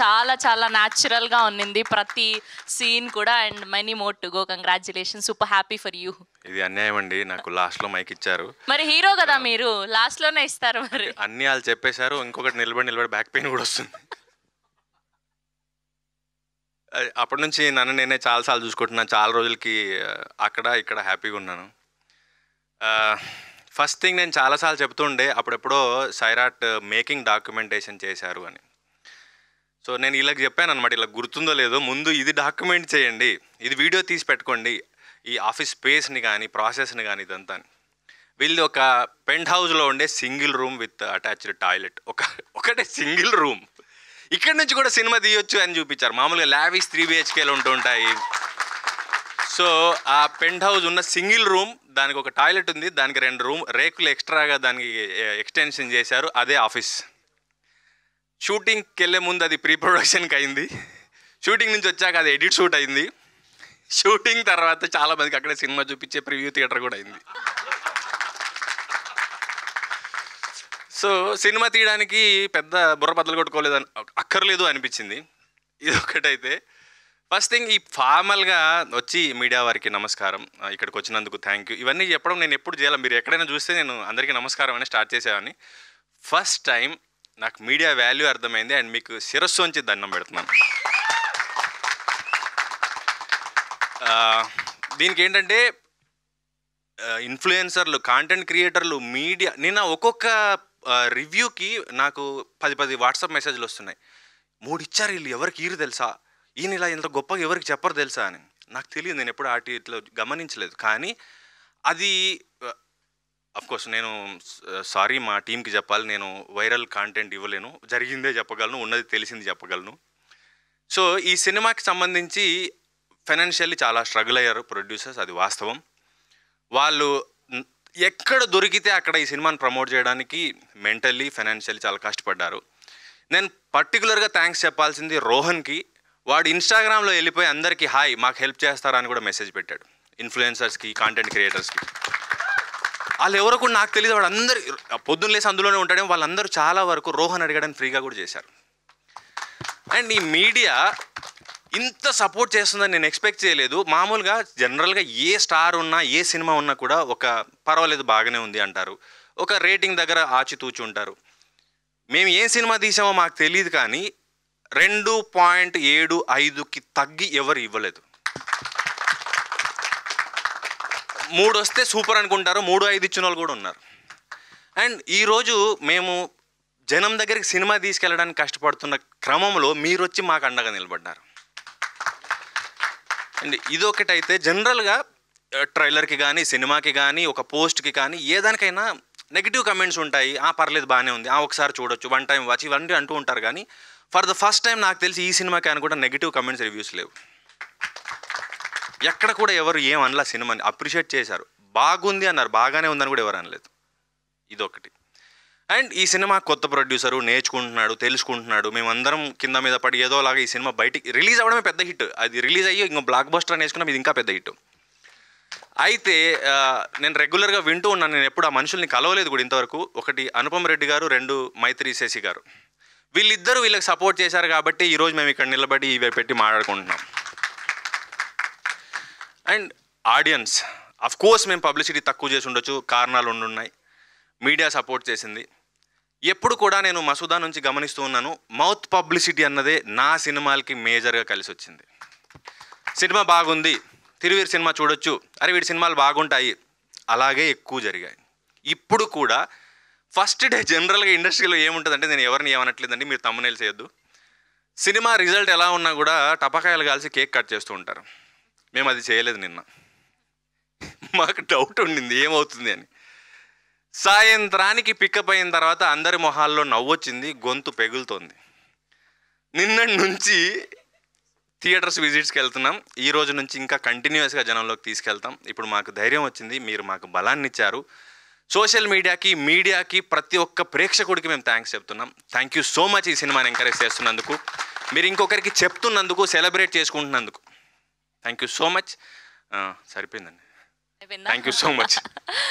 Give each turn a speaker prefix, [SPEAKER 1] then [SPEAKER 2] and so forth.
[SPEAKER 1] చాలా చాలా న్యాచురల్గా ఉన్నింది ప్రతి సీన్ కూడా. And many more to go. Congratulation, super happy for you.
[SPEAKER 2] ఇది అన్యాయం అండి, నాకు లాస్ట్లో మైక్ ఇచ్చారు.
[SPEAKER 1] మరి హీరో కదా మీరు, లాస్ట్లోనే ఇస్తారు. మరి
[SPEAKER 2] అన్ని వాళ్ళు చెప్పేశారు, ఇంకొకటి నిలబడి బ్యాక్ పెయిన్ కూడా వస్తుంది. అప్పటి నుంచి నన్ను నేనే చాలాసార్లు చూసుకుంటున్నాను. చాలా రోజులకి అక్కడ ఇక్కడ హ్యాపీగా ఉన్నాను. ఫస్ట్ థింగ్ నేను చాలాసార్లు చెప్తుండే, అప్పుడెప్పుడో సైరాట్ మేకింగ్ డాక్యుమెంటేషన్ చేశారు అని. సో నేను ఇలా చెప్పాను అనమాట, ఇలా గుర్తుందో లేదో, ముందు ఇది డాక్యుమెంట్ చేయండి, ఇది వీడియో తీసి పెట్టుకోండి, ఈ ఆఫీస్ స్పేస్ని కానీ ప్రాసెస్ని కానీ ఇదంతా. వీళ్ళు ఒక పెంట్ హౌస్లో ఉండే single room with attached toilet, ఒకటే సింగిల్ రూమ్. ఇక్కడ నుంచి కూడా సినిమా తీయొచ్చు అని చూపించారు. మామూలుగా లావిష్ 3 BHKలు ఉంటూ ఉంటాయి. సో ఆ పెంట్ హౌస్ ఉన్న సింగిల్ రూమ్, దానికి ఒక టాయిలెట్ ఉంది, దానికి 2 రూమ్ రేకులు ఎక్స్ట్రాగా దానికి ఎక్స్టెన్షన్ చేశారు, అదే ఆఫీస్. షూటింగ్కి వెళ్ళే ముందు అది ప్రీ ప్రొడక్షన్కి అయింది, షూటింగ్ నుంచి వచ్చాక అది ఎడిట్ షూట్ అయింది, షూటింగ్ తర్వాత చాలామందికి అక్కడే సినిమా చూపించే ప్రివ్యూ థియేటర్ కూడా అయింది. సో సినిమా తీయడానికి పెద్ద బుర్ర బద్దలు కొట్టుకోలేదు అక్కర్లేదు అనిపించింది. ఇది ఒకటైతే ఫస్ట్ థింగ్, ఈ ఫార్మల్గా వచ్చి మీడియా వారికి నమస్కారం, ఇక్కడికి వచ్చినందుకు థ్యాంక్ యూ, ఇవన్నీ చెప్పడం నేను ఎప్పుడు చేయాలి. మీరు ఎక్కడైనా చూస్తే నేను అందరికీ నమస్కారం అని స్టార్ట్ చేసేవాడిని. ఫస్ట్ టైం నాకు మీడియా వాల్యూ అర్థమైంది. అండ్ మీకు శిరస్సు నుంచి దండం పెడుతున్నాను. దీనికి ఏంటంటే ఇన్ఫ్లుయెన్సర్లు, కాంటెంట్ క్రియేటర్లు, మీడియా, నిన్న ఒక్కొక్క రివ్యూకి నాకు 10 వాట్సాప్ మెసేజ్లు వస్తున్నాయి. 3 ఇచ్చారు, వీళ్ళు ఎవరికి ఈరు తెలుసా, ఈయన ఇలా ఇంత గొప్పగా ఎవరికి చెప్పరు తెలుసా అని. నాకు తెలియదు, నేను ఎప్పుడు ఇట్లా గమనించలేదు. కానీ అది అఫ్కోర్స్ నేను సారీ మా టీంకి చెప్పాలి, నేను వైరల్ కాంటెంట్ ఇవ్వలేను, జరిగిందే చెప్పగలను, ఉన్నది తెలిసింది చెప్పగలను. సో ఈ సినిమాకి సంబంధించి ఫైనాన్షియల్లీ చాలా స్ట్రగుల్ అయ్యారు ప్రొడ్యూసర్స్, అది వాస్తవం. వాళ్ళు ఎక్కడ దొరికితే అక్కడ ఈ సినిమాని ప్రమోట్ చేయడానికి మెంటల్లీ ఫైనాన్షియల్లీ చాలా కష్టపడ్డారు. నేను పర్టికులర్గా థ్యాంక్స్ చెప్పాల్సింది రోహన్కి. వాడు ఇన్స్టాగ్రామ్లో వెళ్ళిపోయి అందరికీ హాయ్ మాకు హెల్ప్ చేస్తారా అని కూడా మెసేజ్ పెట్టాడు, ఇన్ఫ్లుయెన్సర్స్కి, కాంటెంట్ క్రియేటర్స్కి. వాళ్ళు ఎవరో కూడా నాకు తెలియదు, వాడు అందరు పొద్దున్న లేసి అందులోనే ఉంటాడేమో, వాళ్ళందరూ చాలా వరకు రోహన్ అడిగడానికి ఫ్రీగా కూడా చేశారు. అండ్ ఈ మీడియా ఇంత సపోర్ట్ చేస్తుందని నేను ఎక్స్పెక్ట్ చేయలేదు. మామూలుగా జనరల్గా ఏ స్టార్ ఉన్నా, ఏ సినిమా ఉన్నా కూడా ఒక పర్వాలేదు బాగానే ఉంది అంటారు, ఒక రేటింగ్ దగ్గర ఆచితూచి ఉంటారు. మేము ఏ సినిమా తీసామో మాకు తెలియదు, కానీ 2.75కి తగ్గి ఎవరు ఇవ్వలేదు. 3 వస్తే సూపర్ అనుకుంటారు, 3-5 ఇచ్చిన వాళ్ళు కూడా ఉన్నారు. అండ్ ఈరోజు మేము జనం దగ్గరికి సినిమా తీసుకెళ్ళడానికి కష్టపడుతున్న క్రమంలో మీరు వచ్చి మాకు అండగా నిలబడ్డారు. అండ్ ఇదొకటైతే జనరల్గా ట్రైలర్కి కానీ, సినిమాకి కానీ, ఒక పోస్ట్కి కానీ, ఏదానికైనా నెగిటివ్ కమెంట్స్ ఉంటాయి. పర్లేదు బాగానే ఉంది, ఒకసారి చూడొచ్చు, 1 టైం వాచ్, ఇవన్నీ అంటూ ఉంటారు. కానీ ఫర్ ద ఫస్ట్ టైం నాకు తెలిసి ఈ సినిమాకి అని కూడా నెగిటివ్ కమెంట్స్, రివ్యూస్ లేవు. ఎక్కడ కూడా ఎవరు ఏం అనలా, సినిమాని అప్రిషియేట్ చేశారు, బాగుంది అన్నారు, బాగానే ఉందని కూడా ఎవరు అనలేదు. ఇదొకటి. అండ్ ఈ సినిమా కొత్త ప్రొడ్యూసరు, నేర్చుకుంటున్నాడు, తెలుసుకుంటున్నాడు. మేమందరం కింద మీద పడి ఏదోలాగా ఈ సినిమా బయటికి రిలీజ్ అవ్వడమే పెద్ద హిట్. అది రిలీజ్ అయ్యి ఇంకో బ్లాక్ బస్టర్ అని వేసుకున్నాం, ఇది ఇంకా పెద్ద హిట్. అయితే నేను రెగ్యులర్గా వింటూ ఉన్నాను, నేను ఎప్పుడు ఆ మనుషుల్ని కలవలేదు కూడా ఇంతవరకు. ఒకటి అనుపమ్ రెడ్డి గారు, 2 మైత్రి శశి గారు. వీళ్ళిద్దరూ వీళ్ళకి సపోర్ట్ చేశారు కాబట్టి ఈరోజు మేము ఇక్కడ నిలబడి ఇవి పెట్టి మాట్లాడుకుంటున్నాం. అండ్ ఆడియన్స్, అఫ్ కోర్స్ మేము పబ్లిసిటీ తక్కువ చేసి ఉండొచ్చు, కారణాలు ఉండున్నాయి. మీడియా సపోర్ట్ చేసింది. ఎప్పుడు కూడా నేను మసూదా నుంచి గమనిస్తూ ఉన్నాను, మౌత్ పబ్లిసిటీ అన్నదే నా సినిమాలకి మేజర్గా కలిసి వచ్చింది. సినిమా బాగుంది, తిరువీర్ సినిమా చూడొచ్చు, అరే వీడి సినిమాలు బాగుంటాయి, అలాగే ఎక్కువ జరిగాయి. ఇప్పుడు కూడా ఫస్ట్ డే జనరల్గా ఇండస్ట్రీలో ఏముంటుందంటే, నేను ఎవరిని ఏమనట్లేదండి, మీరు తమ్మునేలు చేయొద్దు, సినిమా రిజల్ట్ ఎలా ఉన్నా కూడా టపాకాయలు కాల్చి కేక్ కట్ చేస్తూ ఉంటారు. మేము అది చేయలేదు. నిన్న మాకు డౌట్ ఉండింది ఏమవుతుంది అని. సాయంత్రానికి పికప్ అయిన తర్వాత అందరి మొహాల్లో నవ్వొచ్చింది, గొంతు పెగులుతోంది. నిన్నటి నుంచి థియేటర్స్ విజిట్స్కి వెళ్తున్నాం, ఈ రోజు నుంచి ఇంకా కంటిన్యూస్గా జనంలోకి తీసుకెళ్తాం. ఇప్పుడు మాకు ధైర్యం వచ్చింది, మీరు మాకు బలాన్ని ఇచ్చారు. సోషల్ మీడియాకి, మీడియాకి, ప్రతి ఒక్క ప్రేక్షకుడికి మేము థ్యాంక్స్ చెప్తున్నాం. థ్యాంక్ యూ సో మచ్ ఈ సినిమాని ఎంకరేజ్ చేస్తున్నందుకు, మీరు ఇంకొకరికి చెప్తున్నందుకు, సెలబ్రేట్ చేసుకుంటున్నందుకు థ్యాంక్ యూ సో మచ్. సరిపోయిందండి, థ్యాంక్ యూ సో మచ్.